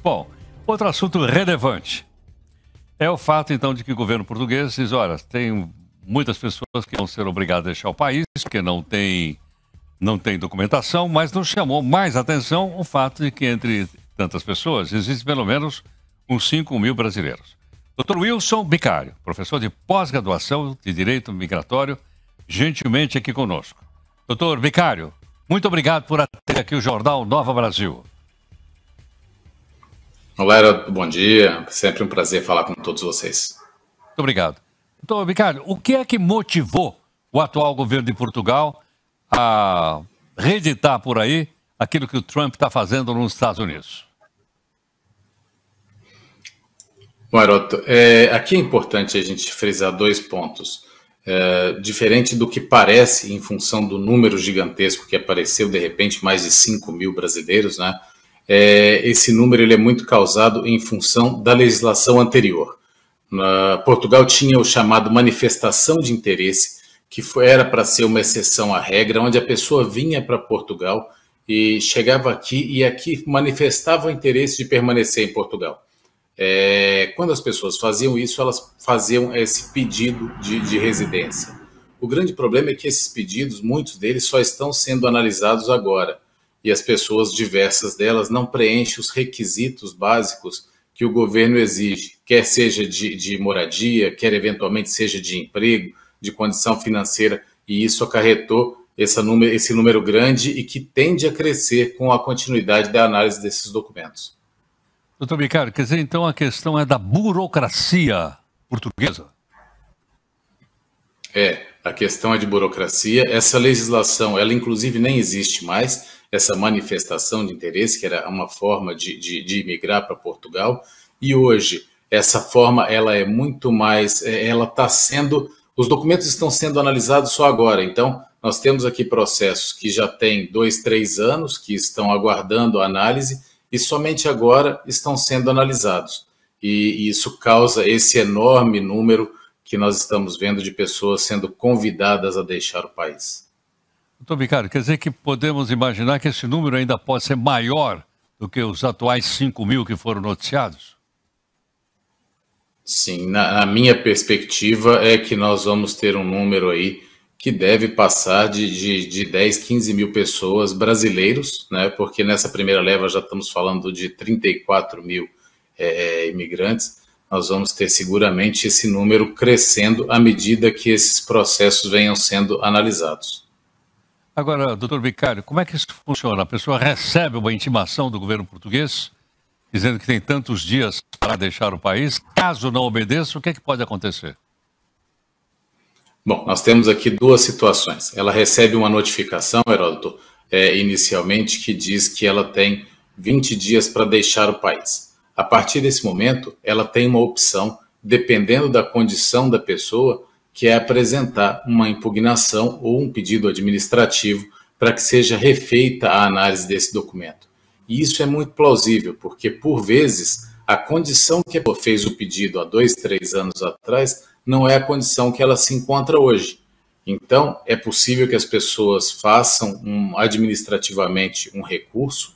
Bom, outro assunto relevante é o fato, então, de que o governo português diz, olha, tem muitas pessoas que vão ser obrigadas a deixar o país, porque não tem documentação, mas nos chamou mais atenção o fato de que entre tantas pessoas existem pelo menos uns 5 mil brasileiros. Dr. Wilson Bicário, professor de pós-graduação de Direito Migratório, gentilmente aqui conosco. Doutor Bicário, muito obrigado por atender aqui o Jornal Nova Brasil. Olá, Heródoto, bom dia. Sempre um prazer falar com todos vocês. Muito obrigado. Doutor Bicário, o que é que motivou o atual governo de Portugal a reeditar por aí aquilo que o Trump está fazendo nos Estados Unidos? Bom, Heródoto, aqui é importante a gente frisar 2 pontos. Diferente do que parece em função do número gigantesco que apareceu, de repente, mais de 5 mil brasileiros, né? Esse número ele é muito causado em função da legislação anterior. Portugal tinha o chamado manifestação de interesse, que era para ser uma exceção à regra, onde a pessoa vinha para Portugal e chegava aqui e aqui manifestava o interesse de permanecer em Portugal. Quando as pessoas faziam isso, elas faziam esse pedido de residência. O grande problema é que esses pedidos, muitos deles, só estão sendo analisados agora. E as pessoas, diversas delas, não preenchem os requisitos básicos que o governo exige, quer seja de moradia, quer eventualmente seja de emprego, de condição financeira, e isso acarretou esse número grande e que tende a crescer com a continuidade da análise desses documentos. Doutor Bicário, quer dizer, então a questão é da burocracia portuguesa? A questão é de burocracia. Essa legislação, ela inclusive nem existe mais, essa manifestação de interesse, que era uma forma de imigrar para Portugal, e hoje essa forma ela é muito mais, os documentos estão sendo analisados só agora, então nós temos aqui processos que já têm 2, 3 anos, que estão aguardando a análise, e somente agora estão sendo analisados, e isso causa esse enorme número que nós estamos vendo de pessoas sendo convidadas a deixar o país. Doutor Bicário, quer dizer que podemos imaginar que esse número ainda pode ser maior do que os atuais 5 mil que foram noticiados? Sim, na minha perspectiva é que nós vamos ter um número aí que deve passar de 10, 15 mil pessoas brasileiros, né? Porque nessa primeira leva já estamos falando de 34 mil imigrantes. Nós vamos ter seguramente esse número crescendo à medida que esses processos venham sendo analisados. Agora, doutor Bicário, como é que isso funciona? A pessoa recebe uma intimação do governo português dizendo que tem tantos dias para deixar o país. Caso não obedeça, o que é que pode acontecer? Bom, nós temos aqui 2 situações. Ela recebe uma notificação, Heródoto, inicialmente, que diz que ela tem 20 dias para deixar o país. A partir desse momento, ela tem uma opção, dependendo da condição da pessoa, que é apresentar uma impugnação ou um pedido administrativo para que seja refeita a análise desse documento. E isso é muito plausível, porque, por vezes, a condição que a pessoa fez o pedido há 2, 3 anos atrás não é a condição que ela se encontra hoje. Então, é possível que as pessoas façam administrativamente um recurso,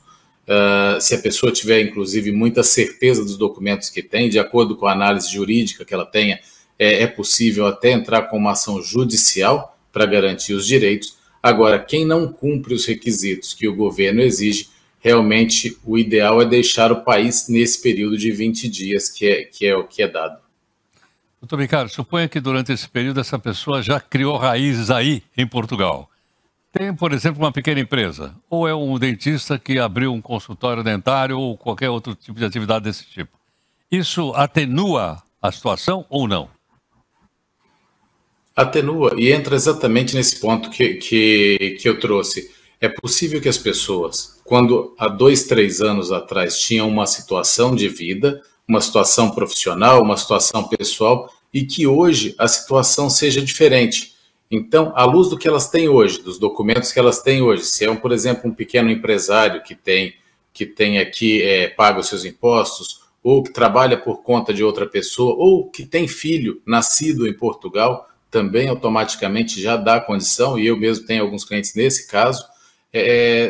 se a pessoa tiver, inclusive, muita certeza dos documentos que tem, de acordo com a análise jurídica que ela tenha, é possível até entrar com uma ação judicial para garantir os direitos. Agora, quem não cumpre os requisitos que o governo exige, realmente o ideal é deixar o país nesse período de 20 dias, que é o que é dado. Doutor Bicário, suponha que durante esse período essa pessoa já criou raízes aí em Portugal. Tem, por exemplo, uma pequena empresa, ou é um dentista que abriu um consultório dentário ou qualquer outro tipo de atividade desse tipo. Isso atenua a situação ou não? Atenua e entra exatamente nesse ponto que eu trouxe. É possível que as pessoas, quando há 2, 3 anos atrás tinham uma situação de vida, uma situação profissional, uma situação pessoal, e que hoje a situação seja diferente. Então, à luz do que elas têm hoje, dos documentos que elas têm hoje, se é, por exemplo, um pequeno empresário que tem aqui, paga os seus impostos, ou que trabalha por conta de outra pessoa, ou que tem filho nascido em Portugal, também automaticamente já dá condição, e eu mesmo tenho alguns clientes nesse caso,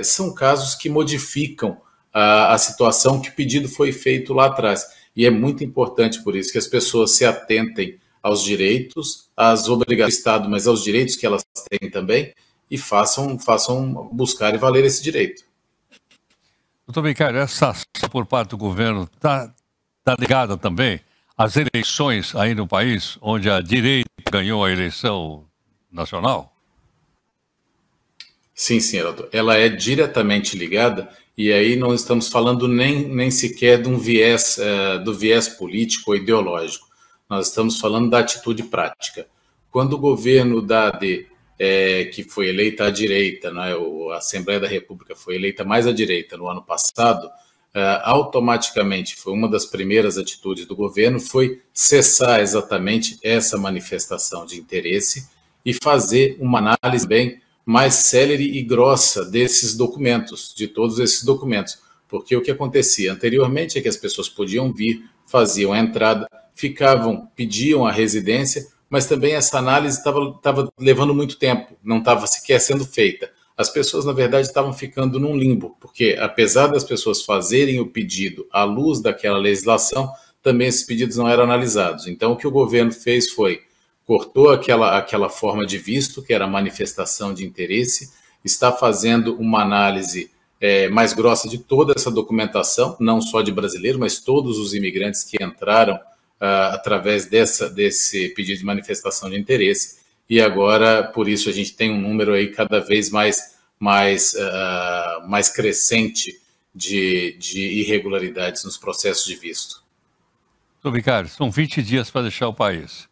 são casos que modificam a situação que o pedido foi feito lá atrás. E é muito importante, por isso, que as pessoas se atentem aos direitos, às obrigações do Estado, mas aos direitos que elas têm também, e façam buscar e valer esse direito. Doutor Micali, essa ação por parte do governo está ligada também às eleições aí no país, onde a direita ganhou a eleição nacional? Sim, Heródoto. Ela é diretamente ligada, e aí não estamos falando nem sequer de um viés, do viés político ou ideológico. Nós estamos falando da atitude prática. Quando o governo da AD, que foi eleita à direita, né, a Assembleia da República foi eleita mais à direita no ano passado, automaticamente foi uma das primeiras atitudes do governo foi cessar exatamente essa manifestação de interesse e fazer uma análise bem mais célere e grossa desses documentos, de todos esses documentos. Porque o que acontecia anteriormente é que as pessoas podiam vir, faziam a entrada, pediam a residência, mas também essa análise estava levando muito tempo, não estava sequer sendo feita. As pessoas, na verdade, estavam ficando num limbo, porque apesar das pessoas fazerem o pedido à luz daquela legislação, também esses pedidos não eram analisados. Então, o que o governo fez foi cortou aquela forma de visto, que era a manifestação de interesse, está fazendo uma análise mais grossa de toda essa documentação, não só de brasileiros, mas todos os imigrantes que entraram através desse pedido de manifestação de interesse. E agora, por isso, a gente tem um número aí cada vez mais crescente de irregularidades nos processos de visto. Doutor Micali, são 20 dias para deixar o país.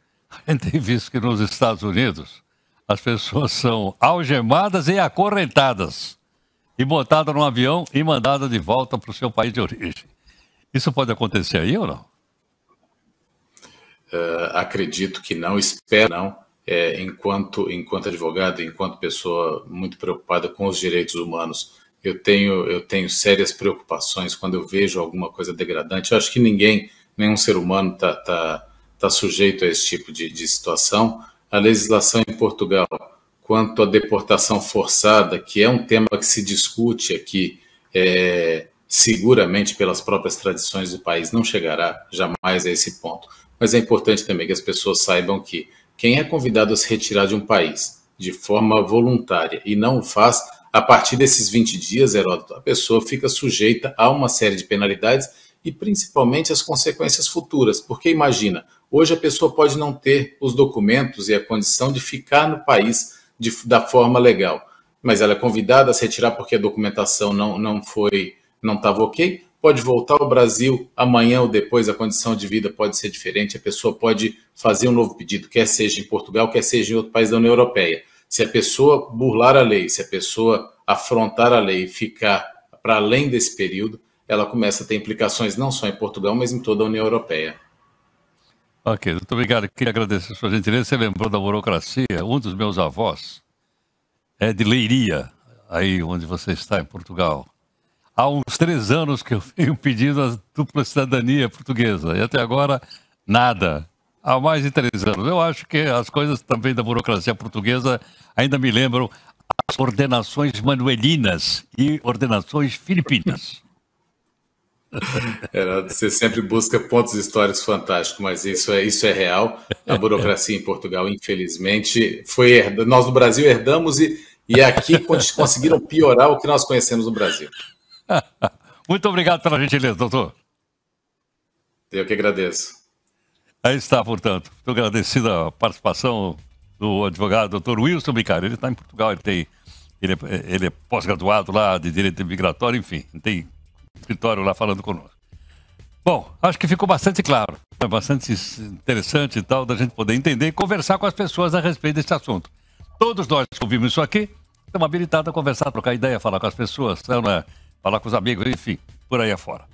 A gente tem visto que nos Estados Unidos as pessoas são algemadas e acorrentadas e botadas num avião e mandadas de volta para o seu país de origem. Isso pode acontecer aí ou não? Acredito que não, espero não. Enquanto advogado, enquanto pessoa muito preocupada com os direitos humanos, eu tenho sérias preocupações quando eu vejo alguma coisa degradante. Eu acho que nenhum ser humano está sujeito a esse tipo de situação. A legislação em Portugal, quanto à deportação forçada, que é um tema que se discute aqui, seguramente pelas próprias tradições do país, não chegará jamais a esse ponto. Mas é importante também que as pessoas saibam que quem é convidado a se retirar de um país de forma voluntária e não o faz, a partir desses 20 dias, Heródoto, a pessoa fica sujeita a uma série de penalidades e principalmente as consequências futuras. Porque imagina, hoje a pessoa pode não ter os documentos e a condição de ficar no país da forma legal, mas ela é convidada a se retirar porque a documentação não estava ok, pode voltar ao Brasil amanhã ou depois, a condição de vida pode ser diferente, a pessoa pode fazer um novo pedido, quer seja em Portugal, quer seja em outro país da União Europeia. Se a pessoa burlar a lei, se a pessoa afrontar a lei e ficar para além desse período, ela começa a ter implicações não só em Portugal, mas em toda a União Europeia. Ok, muito obrigado. Queria agradecer a sua gentileza. Você lembrou da burocracia? Um dos meus avós é de Leiria, aí onde você está, em Portugal. Há uns 3 anos que eu venho pedindo a dupla cidadania portuguesa e até agora nada. Há mais de 3 anos. Eu acho que as coisas também da burocracia portuguesa ainda me lembram as ordenações manuelinas e ordenações filipinas. Você sempre busca pontos históricos fantásticos, mas isso é real. A burocracia em Portugal, infelizmente, nós no Brasil herdamos e aqui conseguiram piorar o que nós conhecemos no Brasil. Muito obrigado pela gentileza, doutor. Eu que agradeço. Aí está, portanto. Muito agradecido a participação do advogado doutor Wilson Micali. Ele está em Portugal, ele é pós-graduado lá de Direito Migratório, enfim, tem escritório lá falando conosco. Bom, acho que ficou bastante claro, bastante interessante e tal, da gente poder entender e conversar com as pessoas a respeito desse assunto. Todos nós que ouvimos isso aqui, estamos habilitados a conversar, trocar ideia, falar com as pessoas, falar com os amigos, enfim, por aí afora.